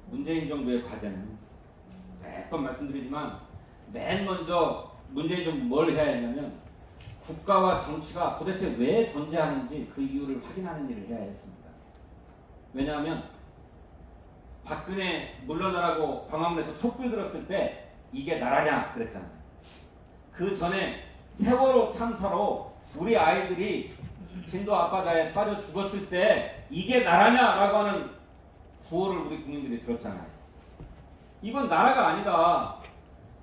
문재인 정부의 과제는 매번 말씀드리지만 맨 먼저 문재인 정부 뭘 해야 했냐면 국가와 정치가 도대체 왜 존재하는지 그 이유를 확인하는 일을 해야 했습니다. 왜냐하면 박근혜 물러나라고 광화문에서 촛불 들었을 때 이게 나라냐 그랬잖아요. 그 전에 세월호 참사로 우리 아이들이 진도 앞바다에 빠져 죽었을 때 이게 나라냐라고 하는 구호를 우리 국민들이 들었잖아요. 이건 나라가 아니다.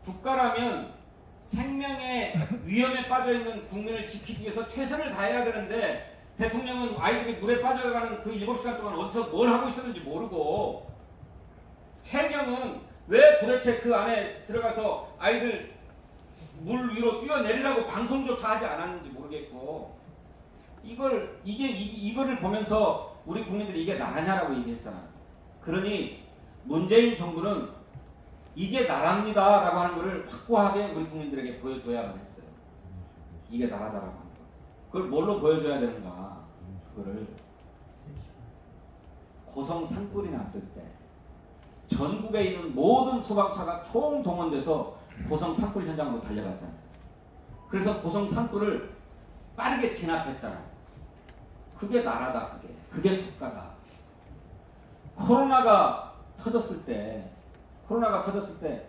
국가라면 생명의 위험에 빠져있는 국민을 지키기 위해서 최선을 다해야 되는데 대통령은 아이들이 물에 빠져가는 그 7시간 동안 어디서 뭘 하고 있었는지 모르고 해경은 왜 도대체 그 안에 들어가서 아이들 물 위로 뛰어내리라고 방송조차 하지 않았는지 모르겠고 이거를 보면서 우리 국민들이 이게 나라냐라고 얘기했잖아요. 그러니 문재인 정부는 이게 나라입니다 라고 하는 것을 확고하게 우리 국민들에게 보여줘야만 했어요. 이게 나라다라고 하는 거. 그걸 뭘로 보여줘야 되는가. 그거를 고성 산불이 났을 때 전국에 있는 모든 소방차가 총동원돼서 고성 산불 현장으로 달려갔잖아요. 그래서 고성 산불을 빠르게 진압했잖아요. 그게 나라다. 그게 국가다. 코로나가 터졌을 때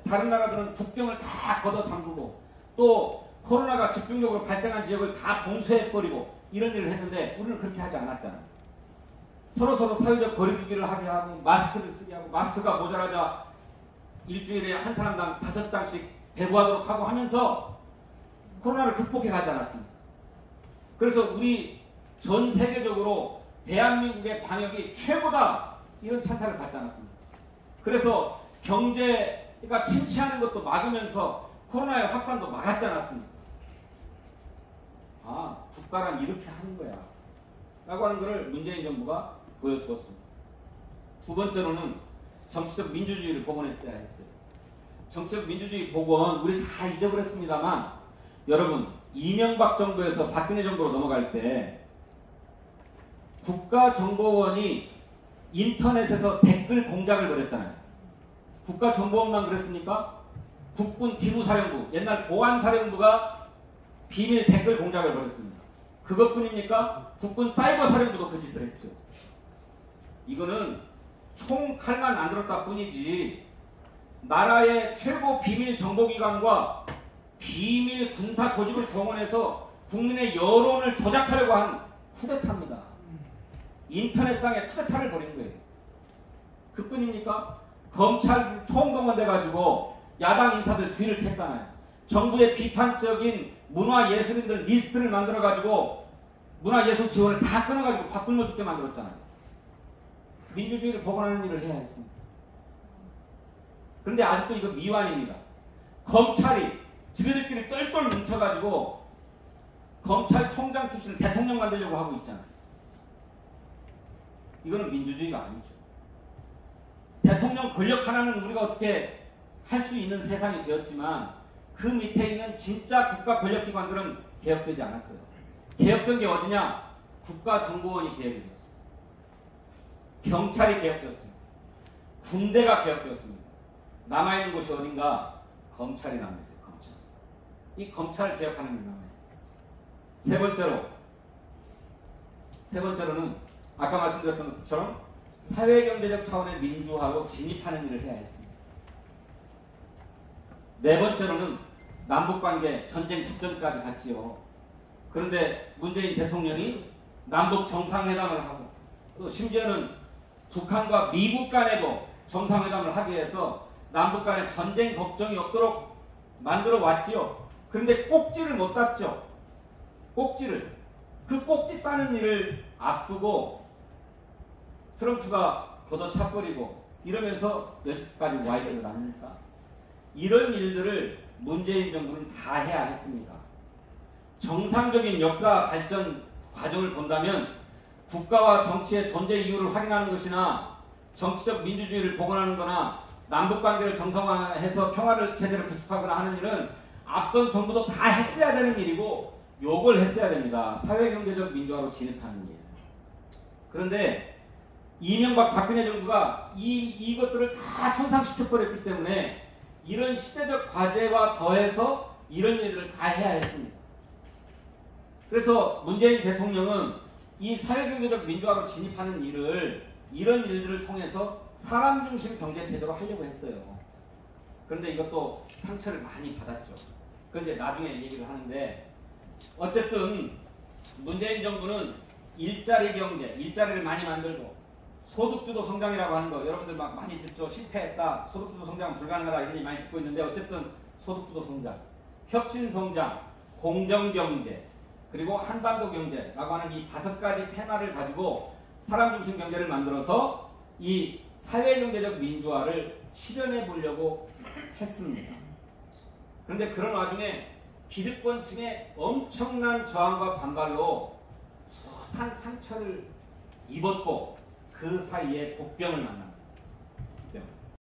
다른 나라들은 국경을 다 걷어 잠그고 또 코로나가 집중적으로 발생한 지역을 다 봉쇄해버리고 이런 일을 했는데 우리는 그렇게 하지 않았잖아요. 서로 사회적 거리두기를 하게 하고 마스크를 쓰게 하고 마스크가 모자라자 일주일에 한 사람당 5장씩 배부하도록 하고 하면서 코로나를 극복해 가지 않았습니다. 그래서 우리 전 세계적으로 대한민국의 방역이 최고다 이런 찬사를 받지 않았습니다. 그래서 경제가 침체하는 것도 막으면서 코로나의 확산도 막았지 않았습니까? 아, 국가란 이렇게 하는 거야 라고 하는 것을 문재인 정부가 보여주었습니다. 두 번째로는 정치적 민주주의를 복원했어야 했어요. 정치적 민주주의 복원 우리 다 잊어버렸습니다만 여러분 이명박 정부에서 박근혜 정부로 넘어갈 때 국가정보원이 인터넷에서 댓글 공작을 벌였잖아요. 국가정보원만 그랬습니까? 국군 기무사령부, 옛날 보안사령부가 비밀 댓글 공작을 벌였습니다. 그것뿐입니까? 국군 사이버사령부도 그 짓을 했죠. 이거는 총 칼만 안 들었다 뿐이지 나라의 최고 비밀 정보기관과 비밀 군사 조직을 동원해서 국민의 여론을 조작하려고 한 쿠데타입니다. 인터넷상에 쿠데타를 벌인 거예요. 그뿐입니까? 검찰 총동원돼가지고 야당 인사들 뒤를 팼잖아요. 정부의 비판적인 문화예술인들 리스트를 만들어가지고 문화예술 지원을 다 끊어가지고 밥 굶어 죽게 만들었잖아요. 민주주의를 복원하는 일을 해야 했습니다. 그런데 아직도 이거 미완입니다. 검찰이 지네들끼리 똘똘 뭉쳐가지고 검찰총장 출신을 대통령 만들려고 하고 있잖아요. 이거는 민주주의가 아니죠. 대통령 권력 하나는 우리가 어떻게 할 수 있는 세상이 되었지만 그 밑에 있는 진짜 국가 권력기관들은 개혁되지 않았어요. 개혁된 게 어디냐? 국가정보원이 개혁이 되었습니다. 경찰이 개혁되었습니다. 군대가 개혁되었습니다. 남아있는 곳이 어딘가? 검찰이 남아있어요. 검찰. 이 검찰을 개혁하는 게 남아요. 세 번째로는 아까 말씀드렸던 것처럼 사회경제적 차원의 민주화로 진입하는 일을 해야 했습니다. 네 번째로는 남북관계 전쟁 직전까지 갔지요. 그런데 문재인 대통령이 남북 정상회담을 하고 또 심지어는 북한과 미국 간에도 정상회담을 하기 위해서 남북 간에 전쟁 걱정이 없도록 만들어 왔지요. 그런데 꼭지를 못 땄죠. 그 꼭지 따는 일을 앞두고 트럼프가 걷어차버리고 이러면서 여기까지 와 있는 거 아닙니까? 이런 일들을 문재인 정부는 다 해야 했습니다. 정상적인 역사 발전 과정을 본다면 국가와 정치의 존재 이유를 확인하는 것이나 정치적 민주주의를 복원하는 거나 남북관계를 정상화해서 평화를 제대로 구축하거나 하는 일은 앞선 정부도 다 했어야 되는 일이고 요걸 했어야 됩니다. 사회경제적 민주화로 진입하는 일. 그런데 이명박 박근혜 정부가 이것들을 다 손상시켜버렸기 때문에 이런 시대적 과제와 더해서 이런 일들을 다 해야 했습니다. 그래서 문재인 대통령은 이 사회경제적 민주화로 진입하는 이런 일들을 통해서 사람 중심 경제체제로 하려고 했어요. 그런데 이것도 상처를 많이 받았죠. 그건 이제 나중에 얘기를 하는데, 어쨌든 문재인 정부는 일자리 경제, 일자리를 많이 만들고 소득주도 성장이라고 하는 거 여러분들 막 많이 듣죠. 실패했다, 소득주도 성장은 불가능하다 이런 얘기 많이 듣고 있는데, 어쨌든 소득주도 성장, 혁신 성장, 공정 경제, 그리고 한반도 경제라고 하는 이 5가지 테마를 가지고 사람 중심 경제를 만들어서 이 사회경제적 민주화를 실현해 보려고 했습니다. 그런데 그런 와중에 기득권층의 엄청난 저항과 반발로 숱한 상처를 입었고 그 사이에 국병을 만납니다.